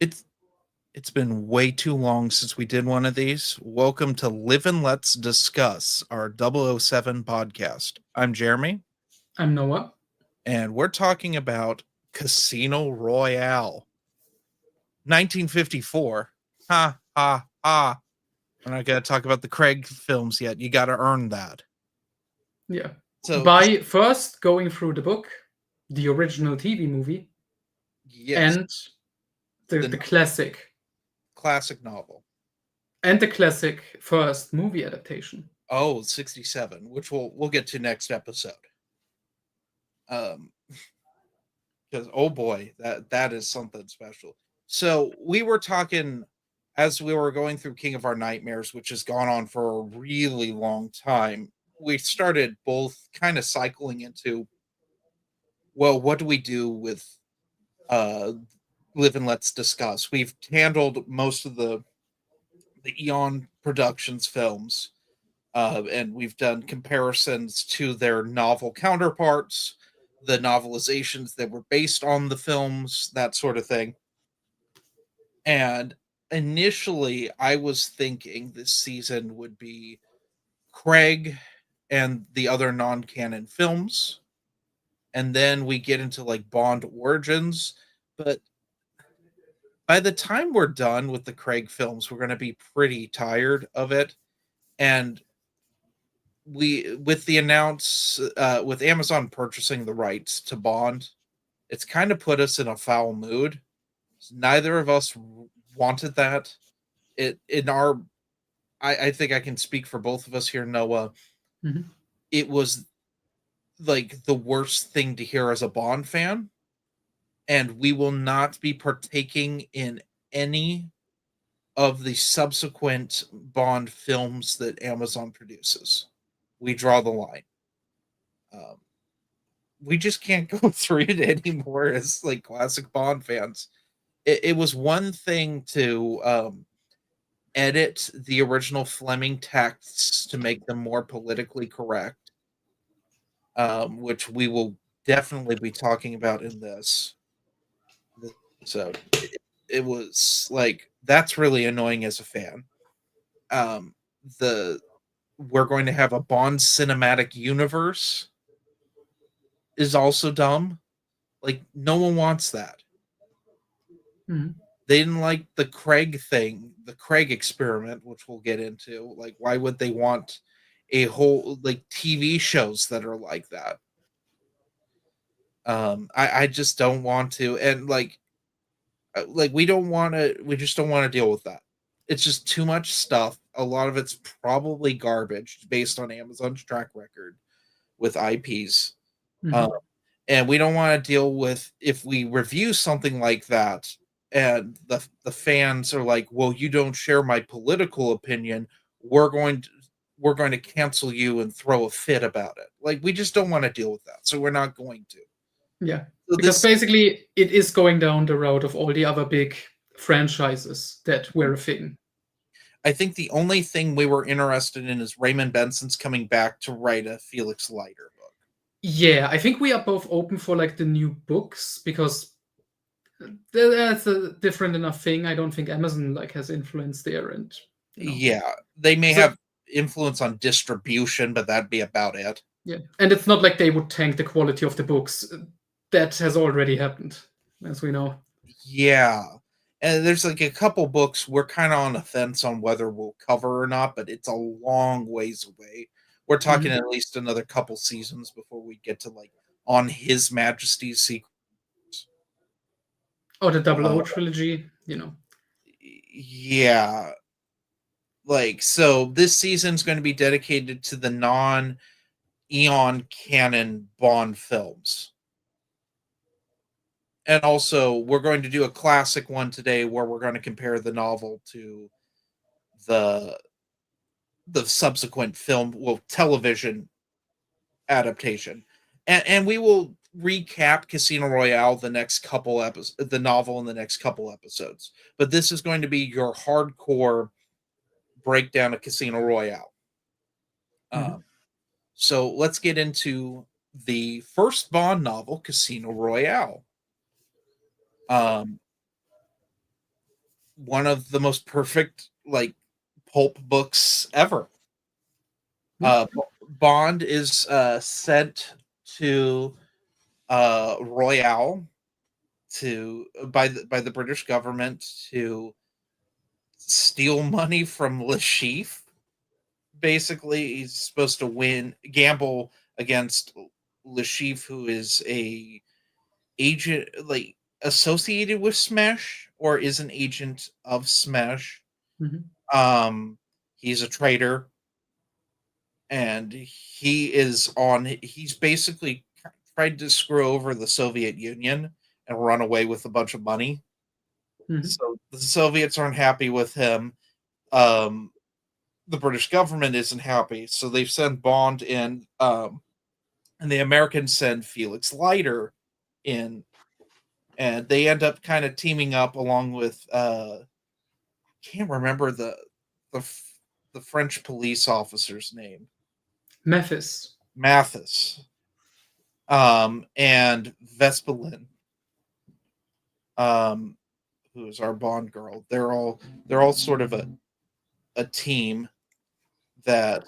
It's it's been way too long since we did one of these. Welcome to Live and Let's Discuss, our 007 podcast. I'm Jeremy, I'm Noah. and we're talking about Casino Royale, 1954. Ha ha ha. We're not going to talk about the Craig films yet. You got to earn that. Yeah. So, By first going through the book, the original TV movie, yes, and the, the the classic, classic novel. and the classic first movie adaptation. Oh, 67, which we'll get to next episode. Um, because oh boy, that is something special. So we were talking as we were going through King of Our Nightmares, which has gone on for a really long time. We started both kind of cycling into, well, what do we do with uh Live and Let's Discuss? We've handled most of the Eon Productions films, and we've done comparisons to their novel counterparts, the novelizations that were based on the films, that sort of thing. And initially, I was thinking this season would be Craig and the other non canon films. And then we get into like Bond Origins. But by the time we're done with the Craig films, we're going to be pretty tired of it. And we, with the with Amazon purchasing the rights to Bond, it's kind of put us in a foul mood. Neither of us wanted that. It in our I think I can speak for both of us here, Noah. Mhm. It was like the worst thing to hear as a Bond fan, and we will not be partaking in any of the subsequent Bond films that Amazon produces. We draw the line. Um, we just can't go through it anymore as like classic Bond fans. It was one thing to edit the original Fleming texts to make them more politically correct, which we will definitely be talking about in this episode. It was like that's really annoying as a fan. Um, the We're going to have a Bond cinematic universe is also dumb. Like no one wants that. Mhm. They didn't like the Craig thing, the Craig experiment, which we'll get into. Like, why would they want a whole like TV shows that are like that? I just don't want to, and like we just don't want to deal with that. It's just too much stuff. A lot of it's probably garbage based on Amazon's track record with IPs. Um, Mhm. and we don't want to deal with if we review something like that and the fans are like, well, you don't share my political opinion, we're going to we're going to cancel you and throw a fit about it. Like we just don't want to deal with that, so we're not going to. Yeah. So Because this basically, it is going down the route of all the other big franchises that were a thing. I think the only thing we were interested in is Raymond Benson's coming back to write a Felix Leiter book. Yeah, I think we are both open for like the new books because that's a different enough thing. I don't think Amazon like has influence there, and you know. Yeah, they may So have influence on distribution, but that'd be about it. yeah, and it's not like they would tank the quality of the books. That has already happened, as we know. Yeah. And there's like a couple books we're kind of on the fence on whether we'll cover or not, but it's a long ways away. We're talking Mhm. at least another couple seasons before we get to like on His Majesty's Secret. Or the Double Uh, O trilogy, you know. yeah. Like, so this season's going to be dedicated to the non Eon canon Bond films. And also, we're going to do a classic one today where we're going to compare the novel to the subsequent film, well, television adaptation, and we will recap Casino Royale the next couple episodes, the novel in the next couple episodes. But this is going to be your hardcore breakdown of Casino Royale. Mhm. Um, so let's get into the first Bond novel, Casino Royale. Um, one of the most perfect like pulp books ever. Uh, Bond is sent to Royale by the British government to steal money from Le Chiffre. Basically, he's supposed to gamble against Le Chiffre, who is a agent, like associated with Smash, or is an agent of Smash. Mm-hmm. He's a traitor, and he's basically tried to screw over the Soviet Union and run away with a bunch of money. Mm-hmm. So the Soviets aren't happy with him. Um, the British government isn't happy, so they've sent Bond in, and the Americans send Felix Leiter in, and they end up kind of teaming up along with can't remember the the French police officer's name. Mathis. And Vespelin, who is our Bond girl. They're all sort of a team they're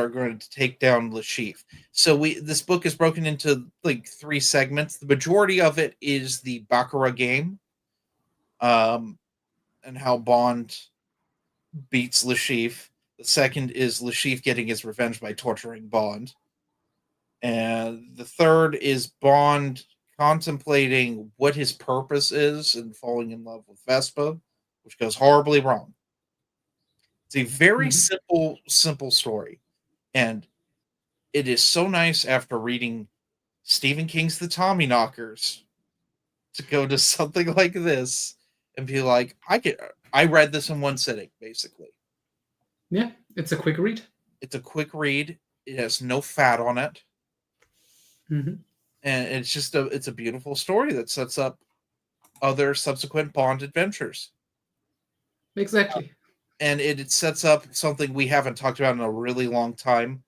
going to take down Le Chiffre. So this book is broken into like 3 segments. The majority of it is the Baccarat game, and how Bond beats Le Chiffre. The second is Le Chiffre getting his revenge by torturing Bond. And the third is Bond contemplating what his purpose is and falling in love with Vespa, which goes horribly wrong. It's a very simple story. And it is so nice after reading Stephen King's The Tommyknockers to go to something like this and be like, I read this in one sitting, basically. Yeah, it's a quick read. It's a quick read. It has no fat on it. Mm-hmm. And it's just it's a beautiful story that sets up other subsequent Bond adventures. Exactly. And it sets up something we haven't talked about in a really long time.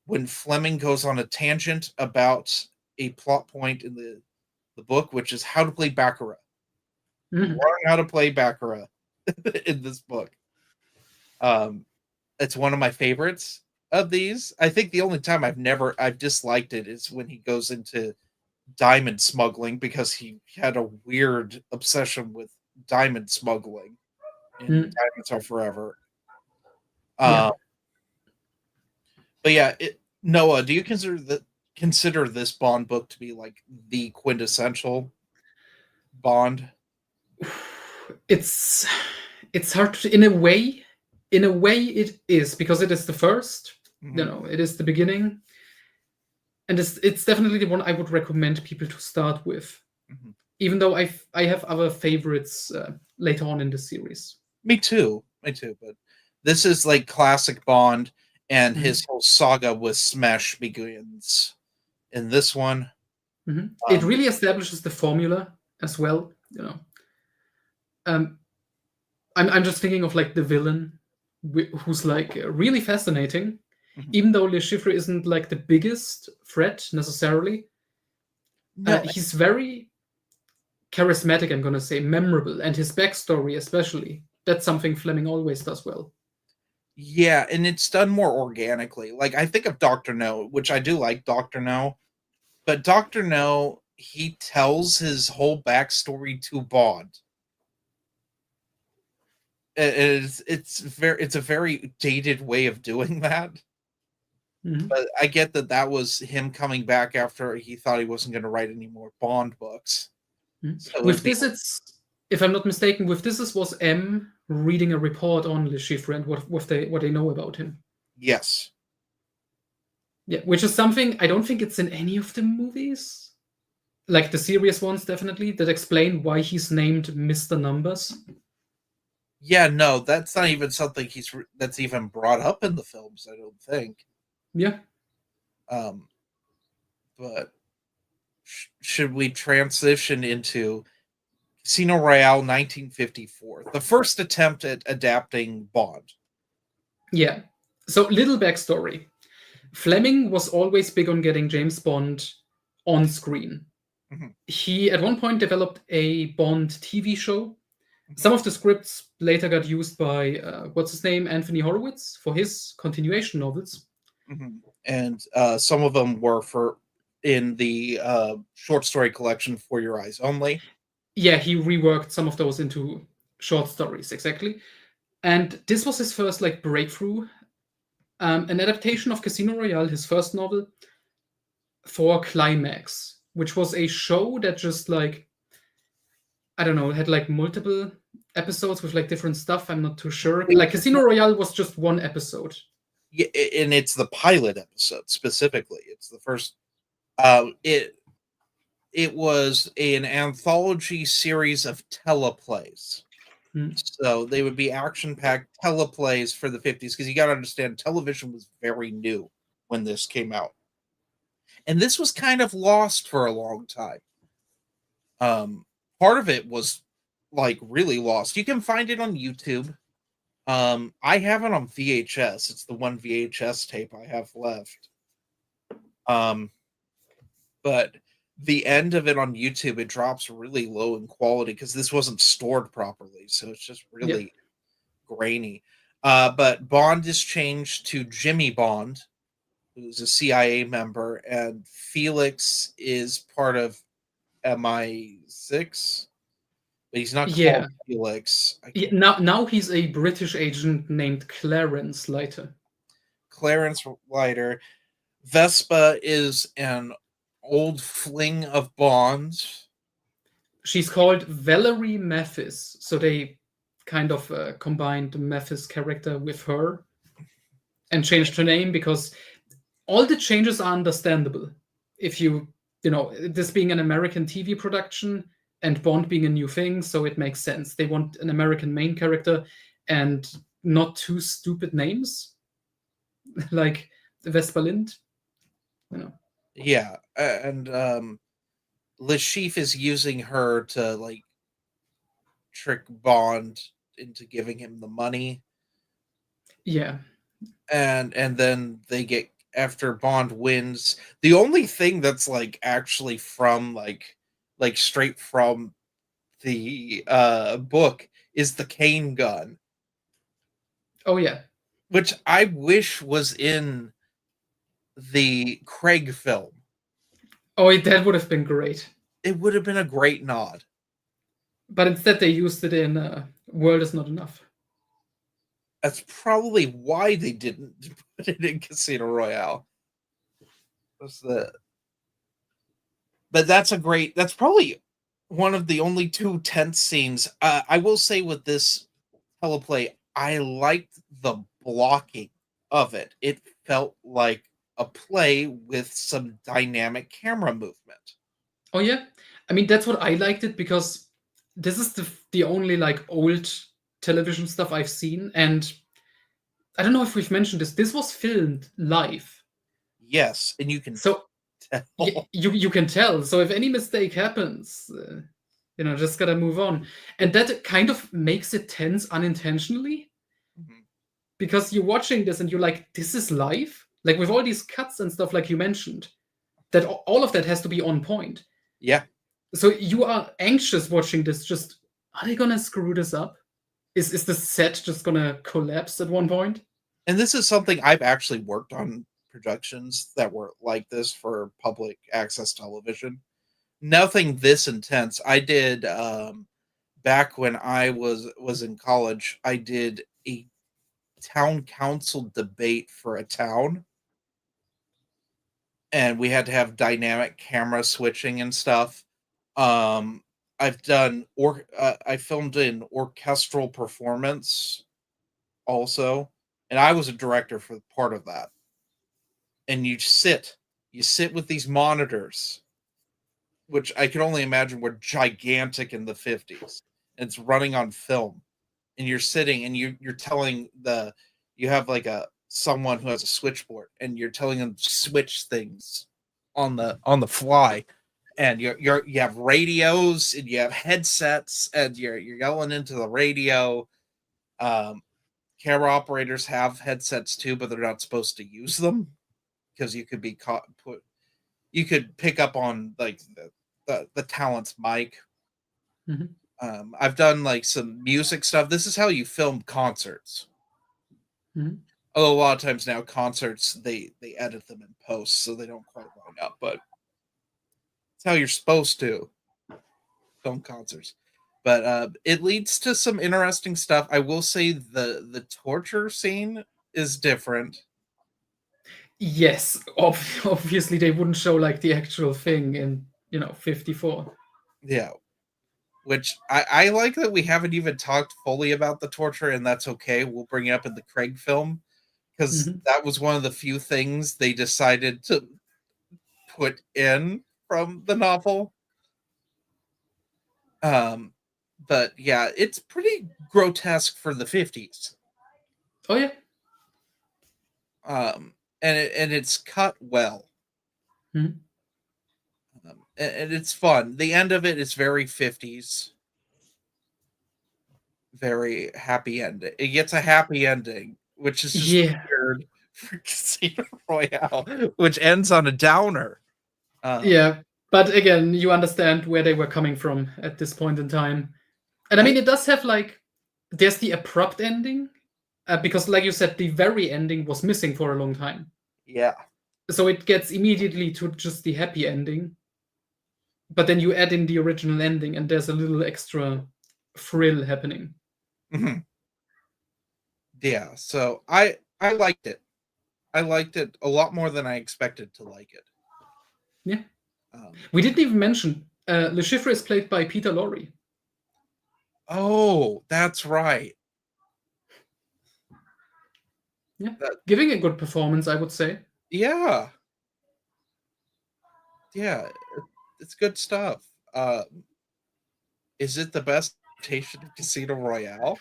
When Fleming goes on a tangent about a plot point in the book, which is how to play Baccarat. Mm-hmm. Learn how to play Baccarat in this book. It's one of my favorites of these. I think the only time I've disliked it is when he goes into diamond smuggling, because he had a weird obsession with diamond smuggling in Diamonds Are Forever. Yeah. But yeah, Noah, do you consider this Bond book to be like the quintessential Bond? It's hard to, in a way it is, because it is the first. Mm-hmm. It is the beginning, and it's definitely the one I would recommend people to start with. Mm-hmm. Even though I have other favorites later on in the series. Me too, but this is like classic Bond, and his whole saga with Smash begins in this one. Mm-hmm. It really establishes the formula as well. I'm just thinking of like the villain, who's like really fascinating, even though Le Chiffre isn't like the biggest threat necessarily. No. He's very charismatic, I'm gonna say, memorable, and his backstory especially. That's something Fleming always does well. Yeah, and it's done more organically. Like, I think of Dr. No, which I do like Dr. No, but Dr. No, he tells his whole backstory to Bond. It's a very dated way of doing that. Mm-hmm. But I get that was him coming back after he thought he wasn't going to write any more Bond books. Mm-hmm. So with this, it's, if I'm not mistaken, with this was M reading a report on Le Chiffre and what they know about him. Yes. Yeah, which is something I don't think it's in any of the movies, like the serious ones, definitely, that explain why he's named Mr. Numbers. Yeah, no, that's not even something that's even brought up in the films, I don't think. Yeah. But should we transition into Casino Royale 1954, the first attempt at adapting Bond? Yeah. So, little backstory. Fleming was always big on getting James Bond on screen. Mm-hmm. He, at one point, developed a Bond TV show Some of the scripts later got used by what's his name, Anthony Horowitz, for his continuation novels. And some of them were for in the short story collection For Your Eyes Only. Yeah, he reworked some of those into short stories, exactly. And this was his first like breakthrough, an adaptation of Casino Royale, his first novel, for Climax, which was a show that just like, I don't know, had like multiple episodes with like different stuff. I'm not too sure. Like Casino Royale was just one episode. Yeah, and it's the pilot episode specifically. It's the first. It was an anthology series of teleplays. So they would be action-packed teleplays for the 50s, because you got to understand, television was very new when this came out. And this was kind of lost for a long time. Part of it was like really lost. You can find it on YouTube. I have it on VHS. It's the one VHS tape I have left. But the end of it on YouTube, it drops really low in quality because this wasn't stored properly. So it's just really grainy. But Bond is changed to Jimmy Bond, who's a CIA member, and Felix is part of MI6. But he's not called Felix. Now he's a British agent named Clarence Leiter. Clarence Leiter. Vespa is an old fling of Bond's. She's called Valerie Mathis, so they kind of combined Mathis' character with her and changed her name, because all the changes are understandable. If you know, this being an American TV production and Bond being a new thing, so it makes sense. They want an American main character and not two stupid names like Vespa Lind, you know. Yeah, and Le Chiffre is using her to like trick Bond into giving him the money. Yeah. And then they get, after Bond wins, the only thing that's like actually from like straight from the book is the cane gun. Oh yeah. Which I wish was in the Craig film. Oh, that would have been great. It would have been a great nod. But instead they used it in World Is Not Enough. That's probably why they didn't put it in Casino Royale. But that's probably one of the only two tense scenes. I will say with this teleplay, I liked the blocking of it. It felt like a play with some dynamic camera movement. Oh yeah, I mean that's what I liked it, because this is the only like old television stuff I've seen, and I don't know if we've mentioned this. This was filmed live. Yes, and you can so tell. you can tell. So if any mistake happens, just gotta move on, and that kind of makes it tense unintentionally, because you're watching this and you're like, this is live, like with all these cuts and stuff, like you mentioned, that all of that has to be on point. Yeah. So you are anxious watching this. Just, are they gonna screw this up? Is the set just gonna collapse at one point? And this is something I've actually worked on productions that were like this for public access television. Nothing this intense. I did back when I was in college, I did a town council debate for a town. And we had to have dynamic camera switching and stuff. I've done I filmed an orchestral performance also, and I was a director for part of that. And you sit with these monitors, which I can only imagine were gigantic in the 50s. And it's running on film, and you're sitting and you're telling you have like someone who has a switchboard, and you're telling them to switch things on the fly. And you have radios and you have headsets, and you're yelling into the radio. Camera operators have headsets too, but they're not supposed to use them because you could be caught. You could pick up on like the talent's mic. I've done like some music stuff. This is how you film concerts. Mhm. Although a lot of times now concerts they edit them in post, so they don't quite line up. But it's how you're supposed to film concerts. But it leads to some interesting stuff. I will say the torture scene is different. Yes, obviously they wouldn't show like the actual thing in 54. Yeah, which I like that we haven't even talked fully about the torture, and that's okay. We'll bring it up in the Craig film because Mhm. that was one of the few things they decided to put in from the novel. Um, but yeah, it's pretty grotesque for the 50s. Oh yeah. And it's cut well. Mhm. And it's fun. The end of it is very 50s, very happy ending. It gets a happy ending, which is just Yeah. weird for Casino Royale, which ends on a downer. Um, Yeah. But again, you understand where they were coming from at this point in time. And I I mean, it does have like, there's the abrupt ending, because, like you said, the very ending was missing for a long time. yeah. So it gets immediately to just the happy ending, but then you add in the original ending, and there's a little extra thrill happening. Mhm. Yeah, so I liked it. I liked it a lot more than I expected to like it. Yeah. Um, We didn't even mention Le Chiffre is played by Peter Lorre. oh, that's right. Yeah. That Giving a good performance, I would say. yeah, yeah, it's good stuff. Is it the best adaptation of Casino Royale?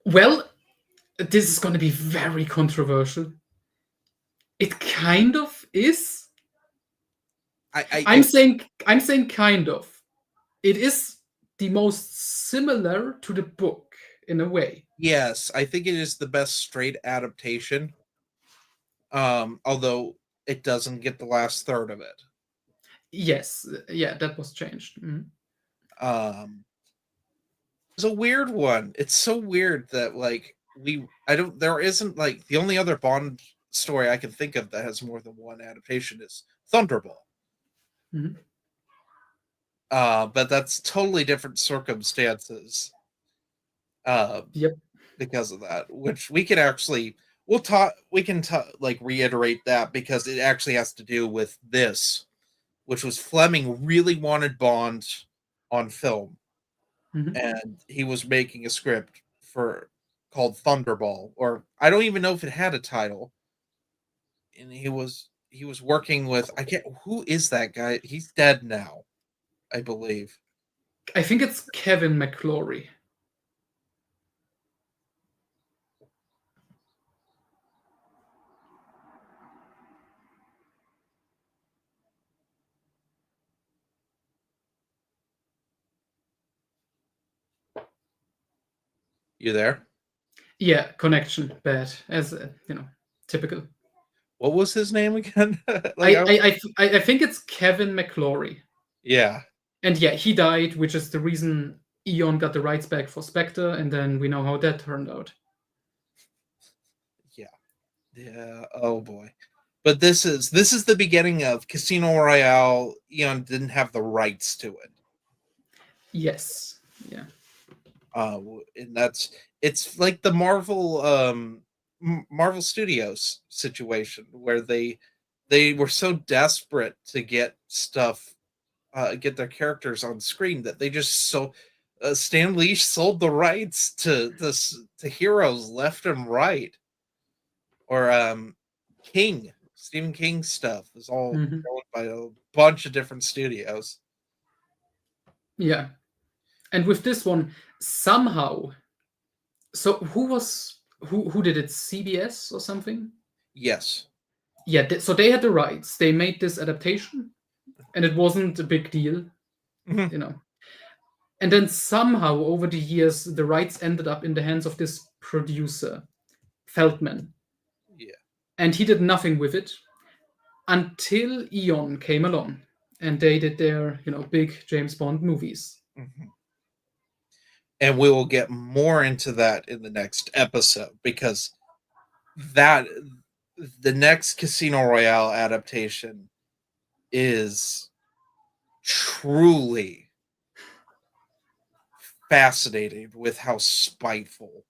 Well, this is going to be very controversial. It kind of is. I I'm saying kind of. It is the most similar to the book in a way. yes, I think it is the best straight adaptation. Although it doesn't get the last third of it. Yes, yeah, that was changed. Mhm. Um, it's a weird one. It's so weird that like I don't there isn't like the only other Bond story I can think of that has more than one adaptation is Thunderball. Mhm. But that's totally different circumstances. Um, Yep. because of that, which we can actually we can like reiterate that because it actually has to do with this, which was Fleming really wanted Bond on film, Mhm. and he was making a script for called Thunderball, or I don't even know if it had a title. And he was working with I can't who is that guy? He's dead now, I believe. I think it's Kevin McClory. You there? Yeah, connection bad as typical. What was his name again? like I think it's Kevin McClory. yeah. And yeah, he died, which is the reason Eon got the rights back for Spectre, and then we know how that turned out. Yeah. Yeah. Oh boy. But this is the beginning of Casino Royale. Eon didn't have the rights to it. Yes. Yeah. And that's it's like the Marvel Marvel Studios situation where they were so desperate to get stuff get their characters on screen that they just so Stan Lee sold the rights to this to heroes left and right, or King Stephen King stuff is all Mhm. owned by a bunch of different studios. Yeah. And with this one, somehow, so who did it? CBS or something? Yes. Yeah. So they had the rights. They made this adaptation, and it wasn't a big deal, Mhm. you know. And then somehow over the years, the rights ended up in the hands of this producer, Feldman, Yeah. and he did nothing with it until Eon came along, and they did their big James Bond movies. Mhm. And we will get more into that in the next episode, because that the next Casino Royale adaptation is truly fascinating with how spiteful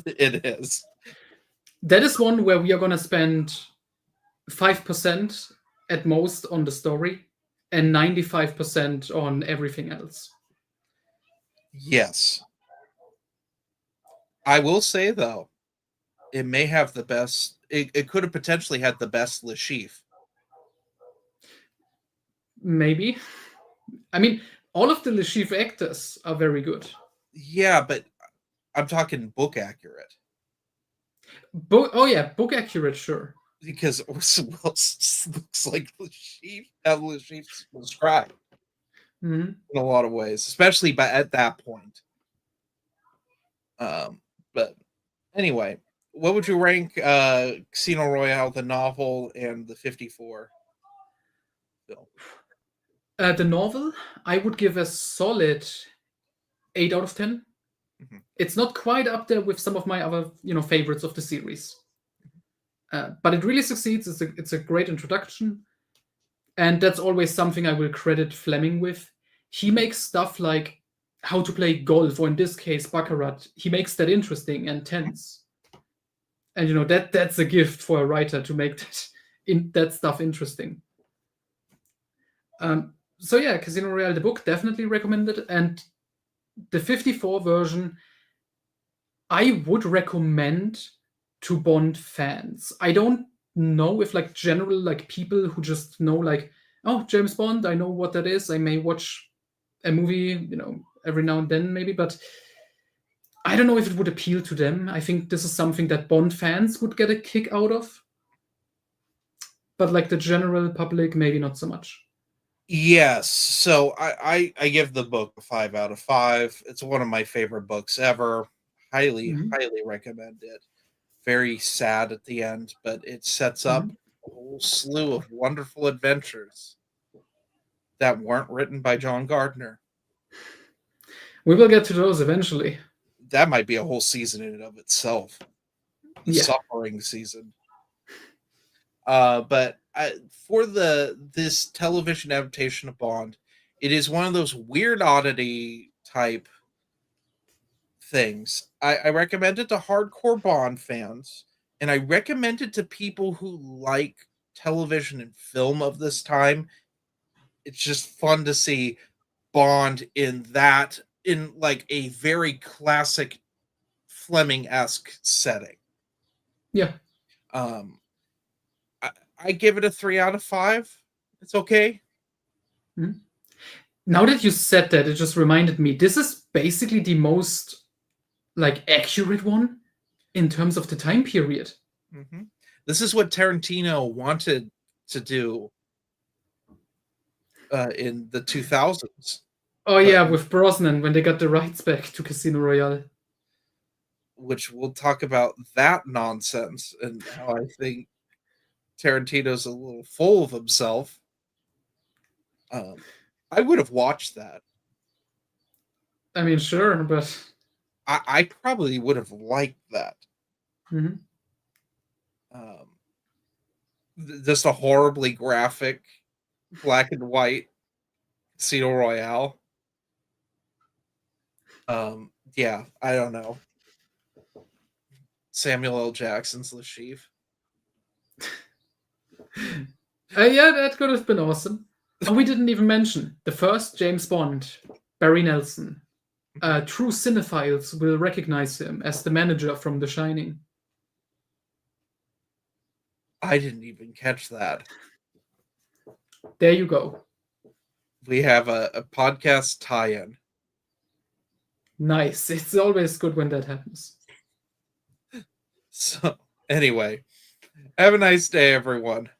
it is. That is one where we are going to spend 5% at most on the story and 95% on everything else. Yes. I will say, though, it may have the best. It could have potentially had the best Le Chiffre. Maybe. I mean, all of the Le Chiffre actors are very good. Yeah, but I'm talking book accurate. Book accurate, sure. Because Orson Welles looks like Le Chiffre, how Le Chiffre was described in a lot of ways, especially at that point. But anyway, what would you rank Casino Royale, the novel, and the 54 film? The novel, I would give a solid 8 out of 10. Mm-hmm. It's not quite up there with some of my other, favorites of the series. But it really succeeds. It's a great introduction. And that's always something I will credit Fleming with. He makes stuff like how to play golf, or in this case, Baccarat. He makes that interesting and tense. And that's a gift for a writer to make that stuff interesting. So yeah, Casino Royale, the book, definitely recommended. And the 54 version, I would recommend to Bond fans. I don't know if general people who just know oh, James Bond, I know what that is. I may watch a movie, every now and then maybe, but I don't know if it would appeal to them. I think this is something that Bond fans would get a kick out of. But the general public, maybe not so much. Yes. So I give the book a 5 out of 5. It's one of my favorite books ever. Highly recommend it. Very sad at the end, but it sets up a whole slew of wonderful adventures that weren't written by John Gardner. We will get to those eventually. That might be a whole season in and of itself. The suffering season. But for this television adaptation of Bond, it is one of those weird oddity type things. I recommend it to hardcore Bond fans, and I recommend it to people who like television and film of this time. It's just fun to see Bond in a very classic Fleming-esque setting. Yeah. I give it a 3 out of 5. It's okay. Mm-hmm. Now that you said that, it just reminded me, this is basically the most accurate one in terms of the time period. Mm-hmm. This is what Tarantino wanted to do in the 2000s. Oh yeah, with Brosnan, when they got the rights back to Casino Royale. Which we'll talk about that nonsense and how I think Tarantino's a little full of himself. I would have watched that. I mean, sure, but I probably would have liked that. Mm-hmm. Just a horribly graphic black and white Casino Royale. Yeah, I don't know. Samuel L. Jackson's Le Chiffre. Yeah, that could have been awesome. Oh, we didn't even mention the first James Bond, Barry Nelson. True cinephiles will recognize him as the manager from The Shining. I didn't even catch that. There you go. We have a podcast tie-in. Nice. It's always good when that happens. So, anyway, have a nice day, everyone.